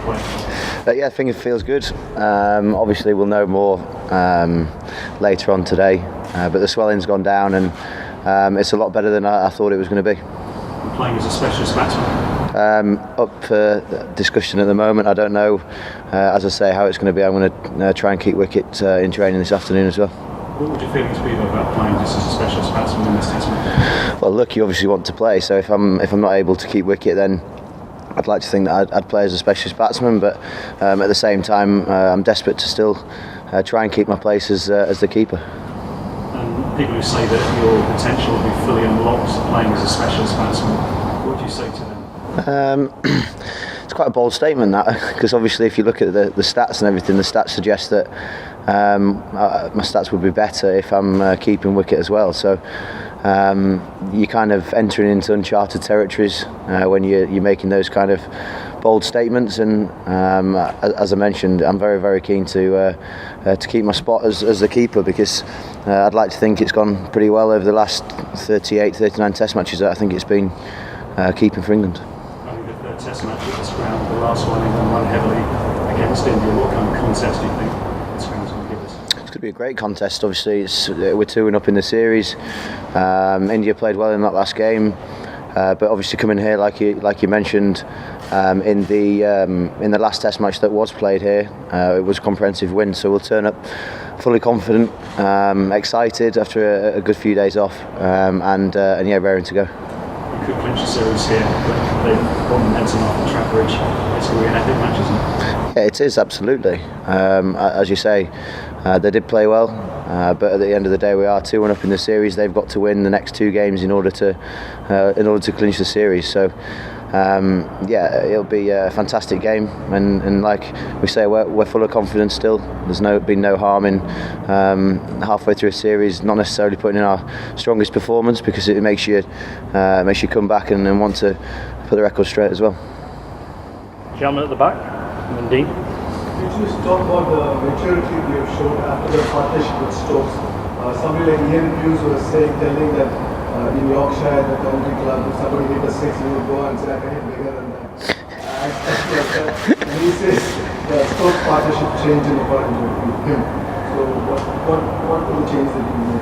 Yeah, I think it feels good. Obviously, we'll know more later on today, but the swelling's gone down and it's a lot better than I thought it was going to be. You're playing as a specialist batsman? Up for discussion at the moment. I don't know, as I say, how it's going to be. I'm going to try and keep wicket in training this afternoon as well. What would your feelings be about playing just as a specialist batsman in this Test match? Well, look, you obviously want to play, so if I'm not able to keep wicket, then I'd like to think that I'd play as a specialist batsman, but at the same time I'm desperate to still try and keep my place as the keeper. And people who say that your potential will be fully unlocked playing as a specialist batsman, what do you say to them? It's quite a bold statement, that, because obviously if you look at the stats and everything, the stats suggest that my stats would be better if I'm keeping wicket as well. So you're kind of entering into uncharted territories when you're making those kind of bold statements. And as I mentioned, I'm very, very keen to keep my spot as the keeper, because I'd like to think it's gone pretty well over the last 38, 39 Test matches that I think it's been keeping for England. Only the third Test match at this ground, the last one England won heavily against India. What kind of contest do you think this ground's going to give us? It's going to be a great contest. Obviously, we're 2-1 up in the series. India played well in that last game, but obviously coming here, like you mentioned, in the last Test match that was played here, it was a comprehensive win. So we'll turn up fully confident, excited after a good few days off, and yeah, raring to go. You could clinch the series here, but they've got momentum after Trap Bridge. It's going to be an epic match, isn't it? Yeah, it is, absolutely. As you say, they did play well, but at the end of the day, we are 2-1 up in the series. They've got to win the next 2 games in order to clinch the series. So yeah, it'll be a fantastic game, and like we say, we're full of confidence still. There's been no harm in halfway through a series not necessarily putting in our strongest performance, because it makes you come back and want to put the record straight as well. Gentleman at the back, and Dean. Could you just talk about the maturity you have shown after the partnership with Stokes? Somebody like Ian Hughes was telling that in Yorkshire, the country club, if somebody hit a 6, he would go and say, I can hit bigger than that. And he says the Stokes partnership changed in according to him. So what will change that you make?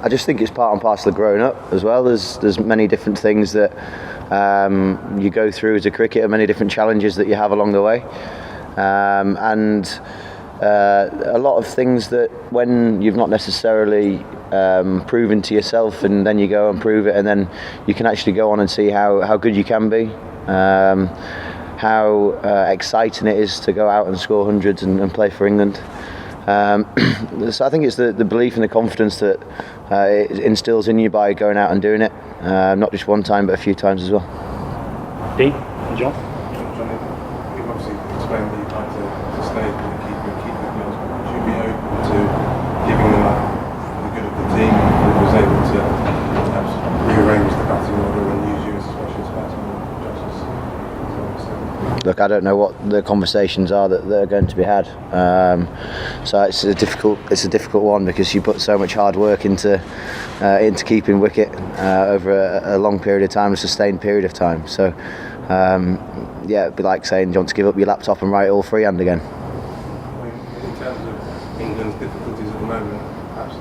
I just think it's part and parcel of growing up as well. There's many different things that you go through as a cricketer, many different challenges that you have along the way, and a lot of things that when you've not necessarily proven to yourself, and then you go and prove it, and then you can actually go on and see how good you can be, how exciting it is to go out and score hundreds and play for England. So I think it's the belief and the confidence that it instills in you by going out and doing it, not just one time but a few times as well. Dean and John. Jonny, you've obviously explained that you'd like to stay with the keeper and keep the girls, but would you be open to giving them up for the good of the team and was able to perhaps rearrange the batting order and use you as a specialist batsman just as Look, I don't know what the conversations are that are going to be had, so it's a difficult one, because you put so much hard work into keeping wicket over a long period of time, a sustained period of time. So yeah, it'd be like saying, do you want to give up your laptop and write it all freehand again? In terms of England's difficulties at the moment, perhaps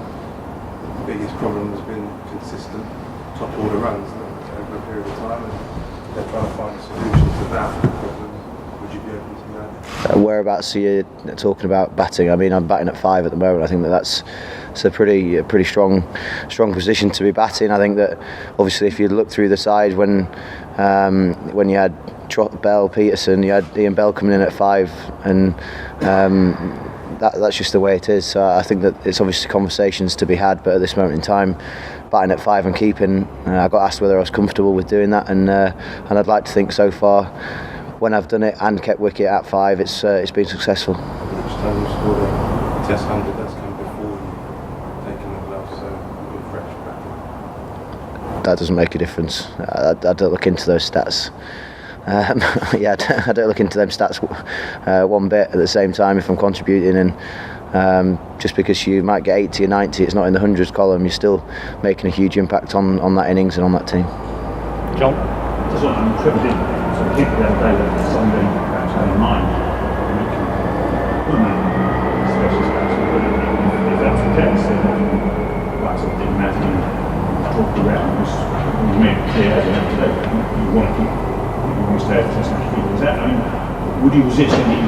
the biggest problem has been consistent top order runs over a period of time, and they're trying to find a solution to that problem. Would you be open to that? Whereabouts are you talking about batting? I mean, I'm batting at 5 at the moment. I think that's a pretty strong position to be batting. I think that obviously if you look through the side, when you had Trott, Bell, Peterson, you had Ian Bell coming in at 5, and that's just the way it is. So I think that it's obviously conversations to be had, but at this moment in time, batting at 5 and keeping, I got asked whether I was comfortable with doing that, and I'd like to think so far, when I've done it and kept wicket at 5, it's been successful. Each time you've scored a Test 100, that's come before you've taken the gloves, so you're fresh back. That doesn't make a difference. I don't look into those stats. Yeah, I don't look into them stats one bit. At the same time, if I'm contributing, and just because you might get 80 or 90, it's not in the hundreds column, you're still making a huge impact on that innings and on that team. John. Just on tripped in, so keep the other day, Sunday. wicket-keeper. Is that, I mean, would you resist any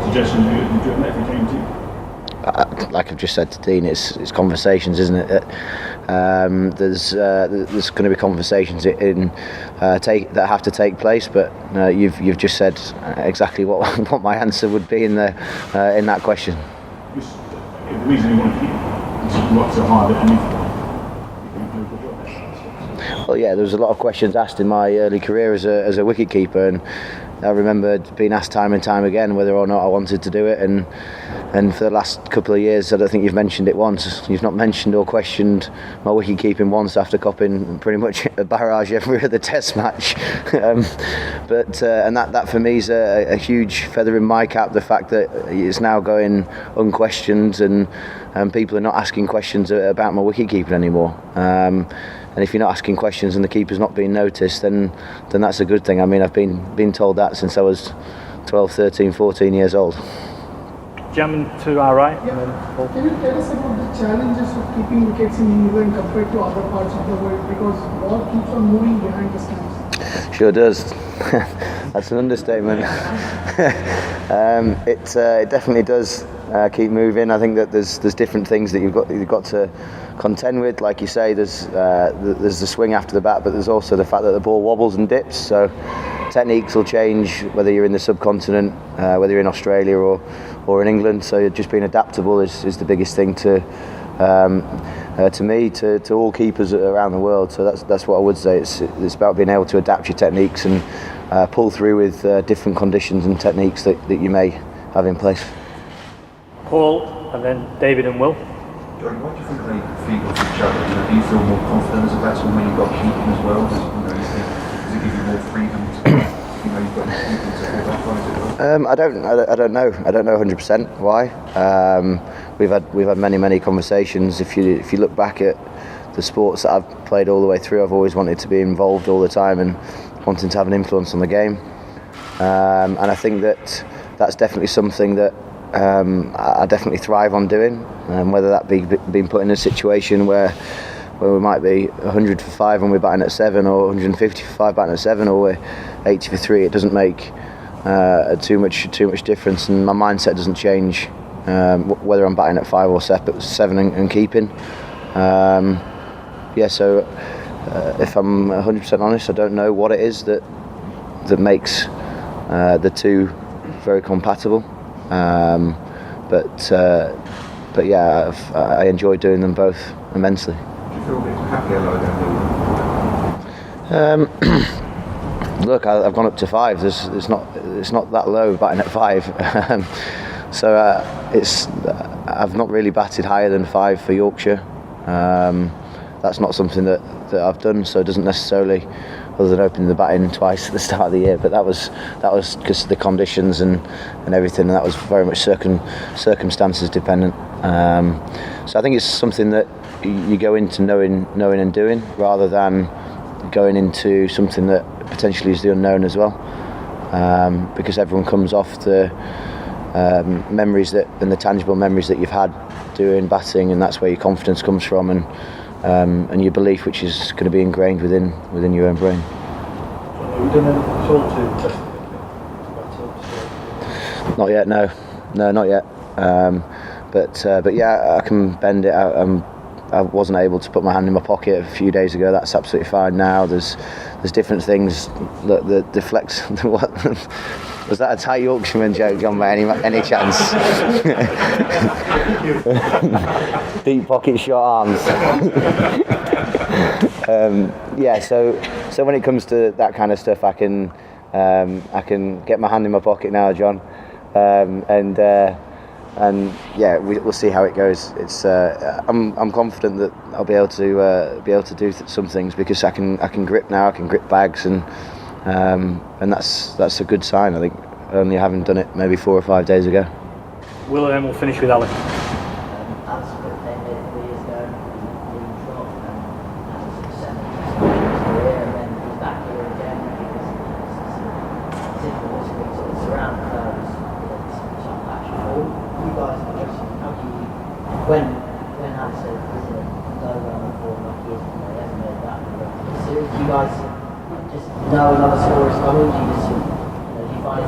suggestion that you do it if it came to you? Like I've just said to Dean, it's conversations, isn't it? There's going to be conversations that have to take place, but you've just said exactly what my answer would be in that question. The reason you want to keep you work so hard at anything. Well, yeah, there was a lot of questions asked in my early career as a wicket-keeper, and I remember being asked time and time again whether or not I wanted to do it, and for the last couple of years I don't think you've mentioned it once. You've not mentioned or questioned my wicket-keeping once after copping pretty much a barrage every other test match. And that for me is a huge feather in my cap, the fact that it's now going unquestioned, and people are not asking questions about my wicket-keeping anymore. And if you're not asking questions and the keeper's not being noticed, then that's a good thing. I mean, I've been told that since I was 12, 13, 14 years old. Gentlemen to our right. Yeah. Can you tell us about the challenges of keeping wickets in England compared to other parts of the world? Because ball keeps on moving behind the stumps. Sure does. That's an understatement. It definitely does keep moving. I think that there's different things that you've got to contend with. Like you say, there's the swing after the bat, but there's also the fact that the ball wobbles and dips. So techniques will change whether you're in the subcontinent, whether you're in Australia or in England. So just being adaptable is the biggest thing to me, to all keepers around the world. So that's what I would say. It's about being able to adapt your techniques and pull through with different conditions and techniques that you may have in place. Paul, and then David and Will. Jonny, what do you think they feed off each other? Do you feel more confident as a batsman when you've got keeping as well? Does it give you more freedom to you've got keeping to hold up on, as it were? I don't know 100% why. We've had many conversations. If you look back at the sports that I've played all the way through, I've always wanted to be involved all the time and wanting to have an influence on the game. And I think that's definitely something that I definitely thrive on doing, whether that be being put in a situation where we might be 100 for 5 and we're batting at 7, or 150 for 5 batting at 7, or we're 80 for 3. It doesn't make too much difference, and my mindset doesn't change whether I'm batting at 5 or 7 and keeping. So if I'm 100% honest, I don't know what it is that makes the two very compatible. But yeah, I enjoy doing them both immensely. Do you feel a bit happier low down there? Look, I've gone up to 5. It's not that low batting at 5. So I've not really batted higher than 5 for Yorkshire. That's not something that I've done, so it doesn't necessarily, other than opening the batting twice at the start of the year, but that was because of the conditions and everything, and that was very much circumstances dependent. So I think it's something that you go into knowing and doing, rather than going into something that potentially is the unknown as well, because everyone comes off the memories and the tangible memories that you've had doing batting, and that's where your confidence comes from, and your belief, which is going to be ingrained within your own brain. Have you done anything at all to test it? Not yet, no, not yet. But yeah, I can bend it out. I wasn't able to put my hand in my pocket a few days ago. That's absolutely fine now. There's different things that deflects. What was that, a tight Yorkshireman joke, John, by any chance? Deep pocket, short arms. So when it comes to that kind of stuff, I can get my hand in my pocket now, John, and yeah, we'll see how it goes. It's I'm confident that I'll be able to do some things, because I can grip now. I can grip bags, and that's a good sign, I think, only having done it maybe 4 or 5 days ago. Will, and then we'll finish with Alan. Alex played 4 years ago, in Trot, and that was a 7 career, and then he's back here again because it's difficult to sort of surround those top patch form. You guys are just, how do you, when Alex said he's in a low run of form like he is, he hasn't made that, so do you guys just know another score is coming? Do you just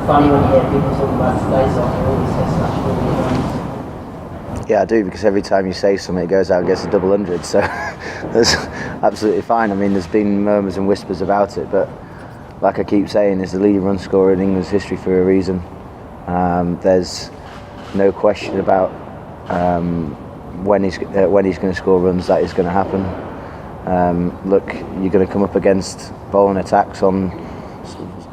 funny when you hear people talking about today's on all these test matches, all these runs. Yeah, I do, because every time you say something, it goes out and gets a double hundred. So that's absolutely fine. I mean, there's been murmurs and whispers about it, but like I keep saying, he's the leading run scorer in England's history for a reason. There's no question about when he's going to score runs. That is going to happen. Look, you're going to come up against bowling attacks on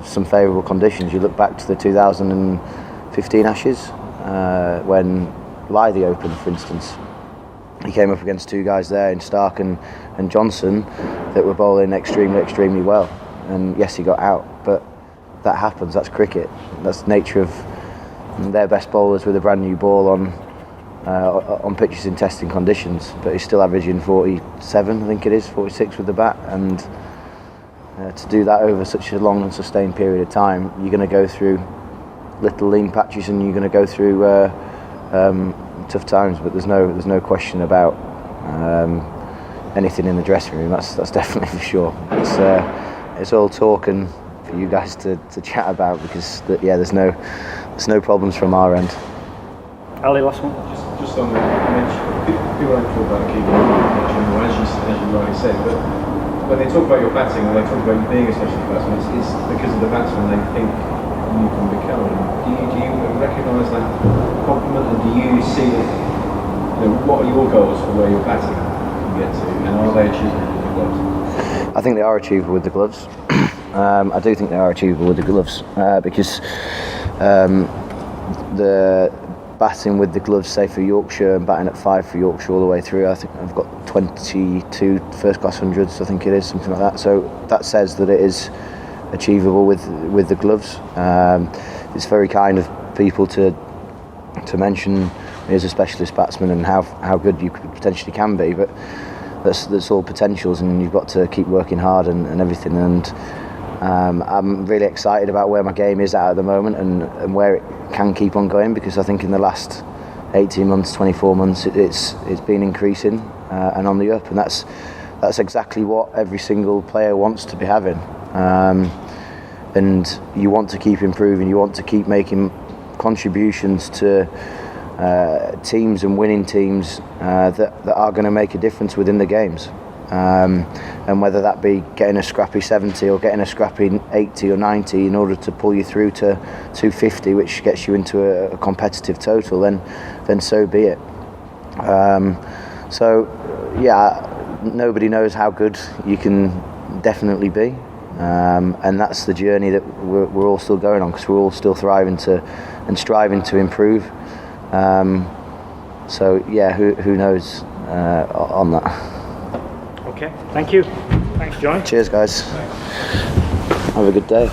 some favourable conditions. You look back to the 2015 Ashes when Lythie opened, for instance. He came up against two guys there in Stark and Johnson that were bowling extremely well. And yes, he got out, but that happens. That's cricket. That's the nature of their best bowlers with a brand new ball on pitches in testing conditions. But he's still averaging 47, I think it is, 46 with the bat. And to do that over such a long and sustained period of time, you're going to go through little lean patches and you're going to go through tough times. But there's no question about anything in the dressing room. That's definitely for sure. It's all talk and for you guys to chat about, because there's no problems from our end. Ali, last one. Just on the mention, people don't talk about the keeper much anymore, as you rightly said, but when they talk about your batting and they talk about you being a specialist batsman, it's because of the batsman they think you can become. Do you recognise that compliment, and do you see that, what are your goals for where your batting can get to, and are they achievable with the gloves? I think they are achievable with the gloves. I do think they are achievable with the gloves because the batting with the gloves, say for Yorkshire, and batting at 5 for Yorkshire all the way through, I think I've got 22 first class hundreds, I think it is, something like that. So that says that it is achievable with the gloves. It's very kind of people to mention me as a specialist batsman and how good you potentially can be, but that's all potentials, and you've got to keep working hard and everything. And I'm really excited about where my game is at the moment and where it can keep on going, because I think in the last 18 months, 24 months, it's been increasing and on the up, and that's exactly what every single player wants to be having. And you want to keep improving, you want to keep making contributions to teams and winning teams that are going to make a difference within the games. And whether that be getting a scrappy 70 or getting a scrappy 80 or 90 in order to pull you through to 250, which gets you into a competitive total, then so be it. Nobody knows how good you can definitely be, and that's the journey that we're all still going on, because we're all still thriving and striving to improve. Who knows on that. Okay, thank you. Thanks, Jonny. Cheers, guys. Have a good day.